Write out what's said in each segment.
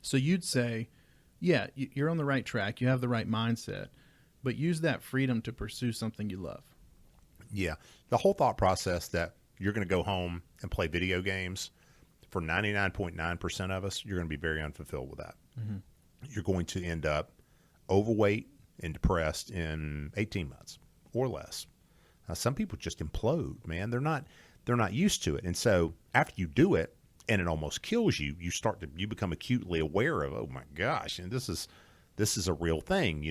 So you'd say, yeah, you're on the right track. You have the right mindset, but use that freedom to pursue something you love. Yeah. The whole thought process that you're going to go home and play video games, for 99.9% of us, you're going to be very unfulfilled with that. Mm-hmm. You're going to end up overweight and depressed in 18 months or less. Some people just implode, man. They're not used to it. And so after you do it and it almost kills you, you become acutely aware of, oh my gosh, and this is a real thing,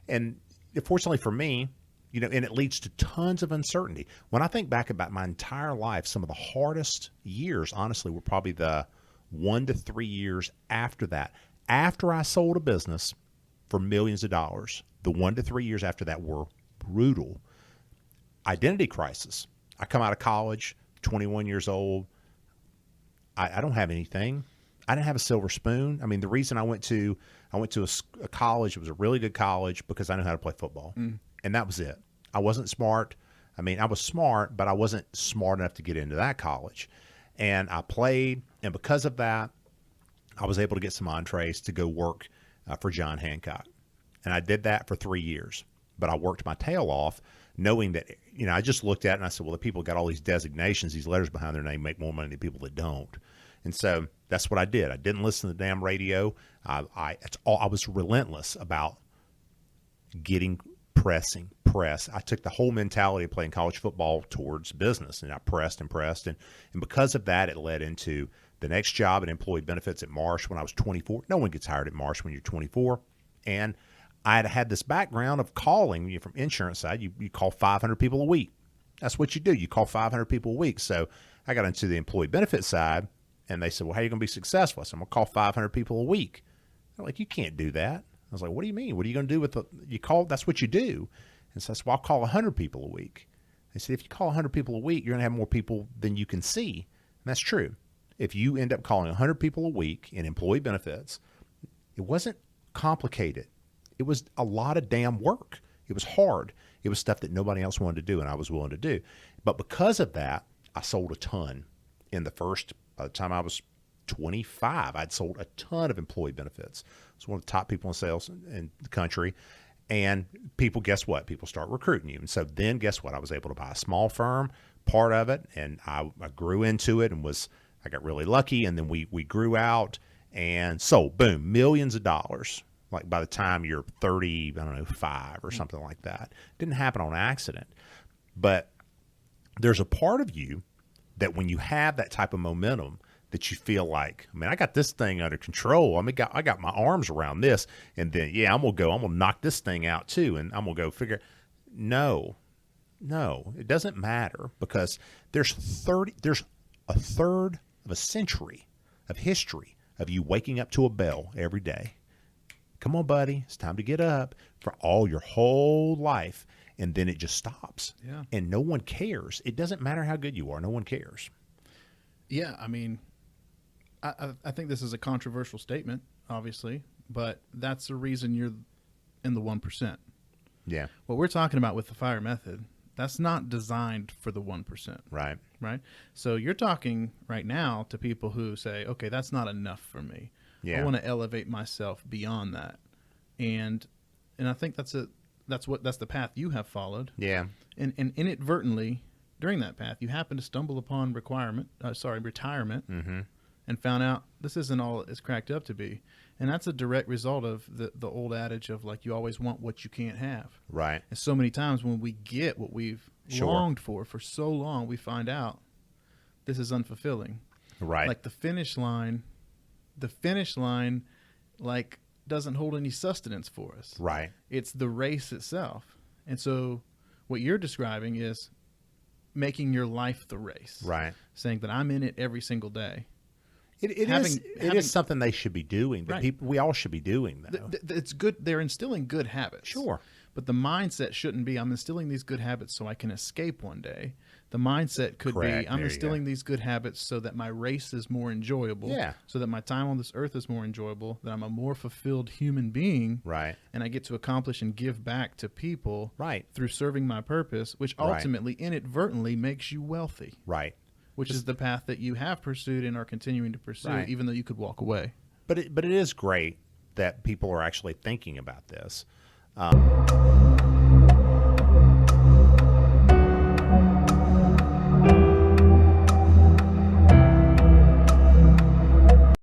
and fortunately for me, and it leads to tons of uncertainty. When I think back about my entire life, some of the hardest years, honestly, were probably the 1 to 3 years after that. After I sold a business for millions of dollars, the 1 to 3 years after that were brutal. Identity crisis. I come out of college, 21 years old. I don't have anything. I didn't have a silver spoon. I mean, the reason I went to a college, it was a really good college, because I knew how to play football. And that was it. I wasn't smart. I mean, I was smart, but I wasn't smart enough to get into that college. And I played, and because of that, I was able to get some entrees to go work for John Hancock. And I did that for 3 years. But I worked my tail off, knowing that, I just looked at it and I said, well, the people got all these designations, these letters behind their name, make more money than people that don't. And so that's what I did. I didn't listen to the damn radio. I was relentless about press. I took the whole mentality of playing college football towards business, and I pressed and pressed. And because of that, it led into the next job at employee benefits at Marsh when I was 24. No one gets hired at Marsh when you're 24. And I had this background of calling, from insurance side, you call 500 people a week. That's what you do. You call 500 people a week. So I got into the employee benefit side, and they said, well, how are you going to be successful? I said, I'm going to call 500 people a week. They're like, you can't do that. I was like, what do you mean? What are you going to do with that's what you do. And so I said, well, I'll call 100 people a week. They said, if you call 100 people a week, you're going to have more people than you can see. And that's true. If you end up calling 100 people a week in employee benefits, it wasn't complicated. It was a lot of damn work. It was hard. It was stuff that nobody else wanted to do, and I was willing to do. But because of that, I sold a ton. By the time I was 25, I'd sold a ton of employee benefits. I was one of the top people in sales in the country. And people, guess what? People start recruiting you. And so then guess what? I was able to buy a small firm, part of it, and I grew into it, and I got really lucky. And then we grew out and sold, boom, millions of dollars. Like by the time you're 30, I don't know, 5 or something like that. It didn't happen on accident. But there's a part of you that when you have that type of momentum, that you feel like, I got this thing under control. I got my arms around this, and then, I'm going to knock this thing out too. And I'm going to go figure, no, it doesn't matter, because there's a third of a century of history of you waking up to a bell every day. Come on, buddy, it's time to get up, for your whole life. And then it just stops. Yeah. And no one cares. It doesn't matter how good you are. No one cares. Yeah. I think this is a controversial statement, obviously, but that's the reason you're in the 1%. Yeah. What we're talking about with the FIRE method, that's not designed for the 1%. Right. Right. So you're talking right now to people who say, okay, that's not enough for me. Yeah. I want to elevate myself beyond that. And I think that's the path you have followed. Yeah. And inadvertently, during that path, you happen to stumble upon retirement, Mm-hmm. and found out this isn't all it's cracked up to be. And that's a direct result of the old adage of, like, you always want what you can't have. Right. And so many times when we get what we've Sure. longed for so long, we find out this is unfulfilling. Right. Like the finish line, like, doesn't hold any sustenance for us. Right. It's the race itself. And so what you're describing is making your life the race. Right. Saying that I'm in it every single day. It is something they should be doing. That Right. we all should be doing, though. It's good. They're instilling good habits. Sure. But the mindset shouldn't be, I'm instilling these good habits so I can escape one day. The mindset could Correct. be, I'm There you instilling these good habits so that my race is more enjoyable. Yeah. So that my time on this earth is more enjoyable, that I'm a more fulfilled human being. Right. And I get to accomplish and give back to people. Right. Through serving my purpose, which Right. ultimately, inadvertently, makes you wealthy. Right. Which is the path that you have pursued and are continuing to pursue, Right. even though you could walk away. but it is great that people are actually thinking about this.